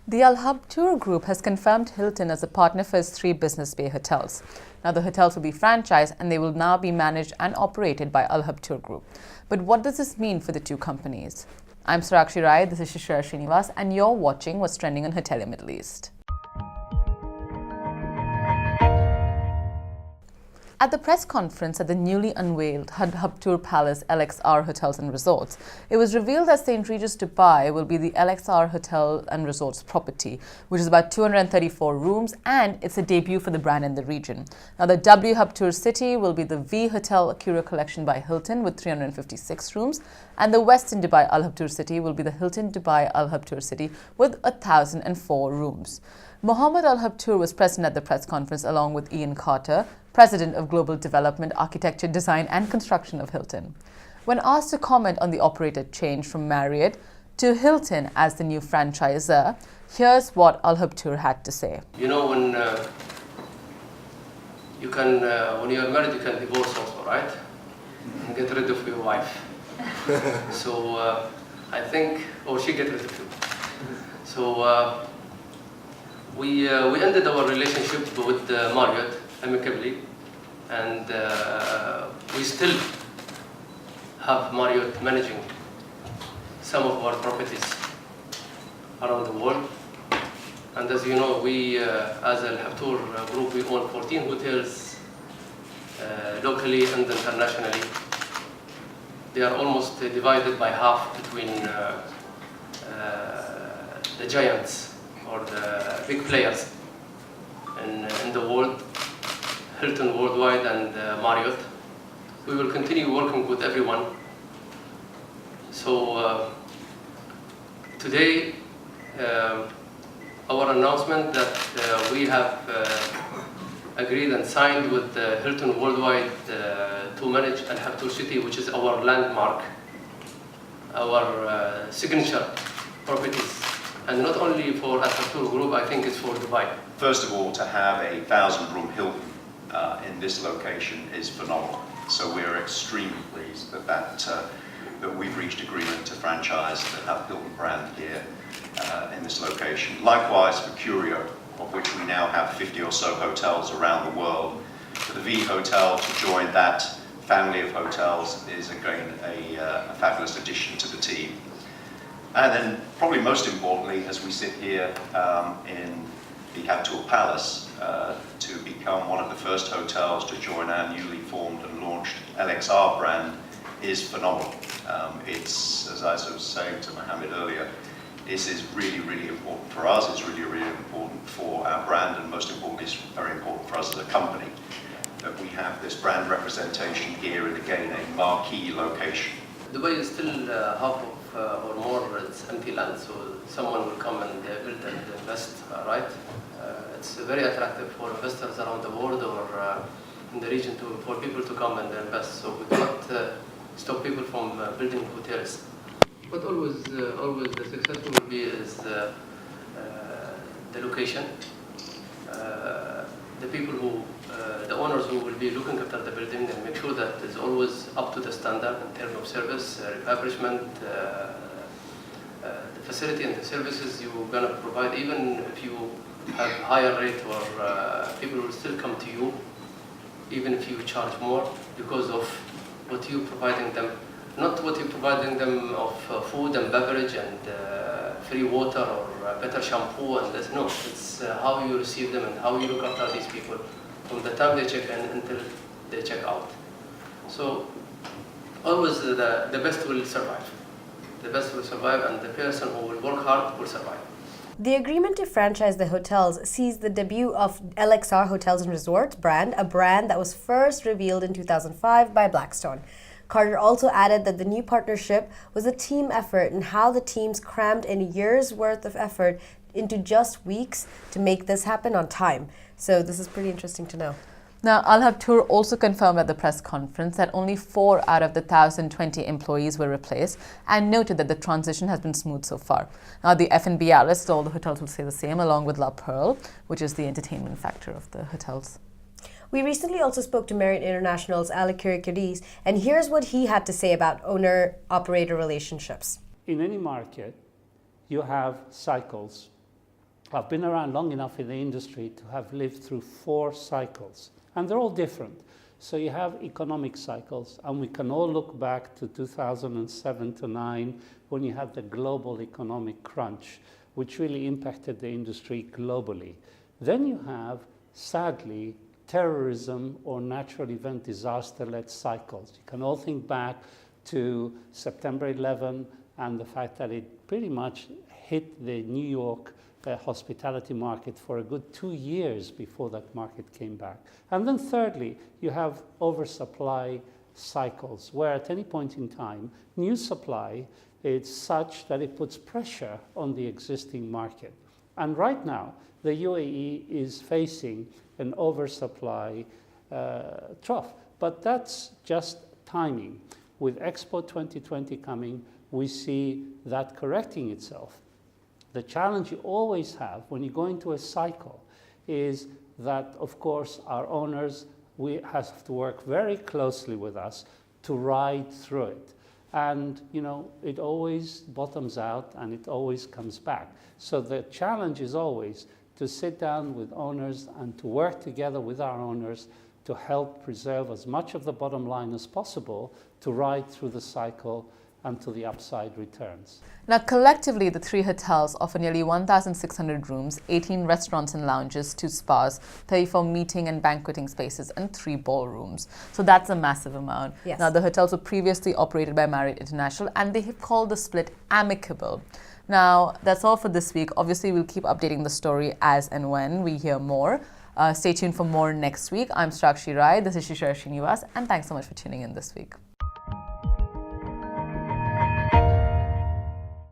The Habtoor Group has confirmed Hilton as a partner for its 3 Business Bay hotels. Now, the hotels will be franchised and they will now be managed and operated by Habtoor Group. But what does this mean for the 2 companies? I'm Sarakshi Rai, this is Shishira Srinivas, and you're watching What's Trending on Hotelier Middle East. At the press conference at the newly unveiled Habtoor Palace LXR Hotels and Resorts, it was revealed that St. Regis Dubai will be the LXR Hotel and Resorts property, which is about 234 rooms, and it's a debut for the brand in the region. Now, the W Habtoor City will be the V Hotel Curio Collection by Hilton with 356 rooms, and the Westin Dubai Al Habtoor City will be the Hilton Dubai Al Habtoor City with 1,004 rooms. Mohammed Al Habtoor was present at the press conference along with Ian Carter, President of Global Development, Architecture, Design and Construction of Hilton. When asked to comment on the operator change from Marriott to Hilton as the new franchisor, here's what Al Habtoor had to say. You know, when you're married, you can divorce also, right? And get rid of your wife. So I think, or she get rid of you. So we ended our relationship with Marriott amicably, and we still have Marriott managing some of our properties around the world. And as you know, we as a Habtoor Group, we own 14 hotels locally and internationally. They are almost divided by half between the giants or the big players in the world, Hilton worldwide and Marriott. We will continue working with everyone. So today, our announcement that we have agreed and signed with Hilton worldwide to manage Al Habtoor City, which is our landmark, our signature properties. And not only for Al Habtoor Group, I think it's for Dubai. First of all, to have a 1,000-room Hilton in this location is phenomenal. So we're extremely pleased that we've reached agreement to franchise the Hilton brand here in this location. Likewise for Curio, of which we now have 50 or so hotels around the world. For the V Hotel to join that family of hotels is again a fabulous addition to the team. And then probably most importantly, as we sit here in the Habtoor Palace, to become one of the first hotels to join our newly formed and launched LXR brand is phenomenal. It's, as I was saying to Mohammed earlier, this is really, really important for us. It's really, really important for our brand, and most importantly, it's very important for us as a company that we have this brand representation here in, again, a marquee location. Dubai is still half of or more, it's empty land, so someone will come and build and invest, right? It's very attractive for investors around the world or in the region for people to come and invest. So we cannot stop people from building hotels. But always the success will be is the location, the people who, the owners who will be looking after the building and make sure that it's always up to the standard in terms of service, refurbishment, the facility and the services you're going to provide. Even if you have higher rate, or people will still come to you, even if you charge more, because of what you're providing them. Not what you're providing them of food and beverage and free water or better shampoo and this. No, it's how you receive them and how you look after these people from the time they check in until they check out. So always the best will survive. The best will survive, and the person who will work hard will survive. The agreement to franchise the hotels sees the debut of LXR Hotels and Resorts brand, a brand that was first revealed in 2005 by Blackstone. Carter also added that the new partnership was a team effort and how the teams crammed in a year's worth of effort into just weeks to make this happen on time. So this is pretty interesting to know. Now, Al Habtoor also confirmed at the press conference that only 4 out of the 1,020 employees were replaced and noted that the transition has been smooth so far. Now, the F&B analysts, all the hotels will say the same, along with La Pearl, which is the entertainment factor of the hotels. We recently also spoke to Marriott International's Regis, and here's what he had to say about owner-operator relationships. In any market, you have cycles I've been around long enough in the industry to have lived through 4 cycles, and they're all different. So you have economic cycles, and we can all look back to 2007 to 9 when you had the global economic crunch, which really impacted the industry globally. Then you have, sadly, terrorism or natural event disaster-led cycles. You can all think back to September 11 and the fact that it pretty much hit the New York hospitality market for a good 2 years before that market came back. And then thirdly, you have oversupply cycles, where at any point in time, new supply is such that it puts pressure on the existing market. And right now, the UAE is facing an oversupply trough, but that's just timing. With Expo 2020 coming, we see that correcting itself. The challenge you always have when you go into a cycle is that, of course, our owners, we have to work very closely with us to ride through it. And, you know, it always bottoms out and it always comes back. So the challenge is always to sit down with owners and to work together with our owners to help preserve as much of the bottom line as possible to ride through the cycle until the upside returns. Now, collectively, the 3 hotels offer nearly 1,600 rooms, 18 restaurants and lounges, 2 spas, 34 meeting and banqueting spaces, and 3 ballrooms. So that's a massive amount. Yes. Now, the hotels were previously operated by Marriott International, and they have called the split amicable. Now, that's all for this week. Obviously, we'll keep updating the story as and when we hear more. Stay tuned for more next week. I'm Sakshi Rai. This is Shishir Srinivas, and thanks so much for tuning in this week.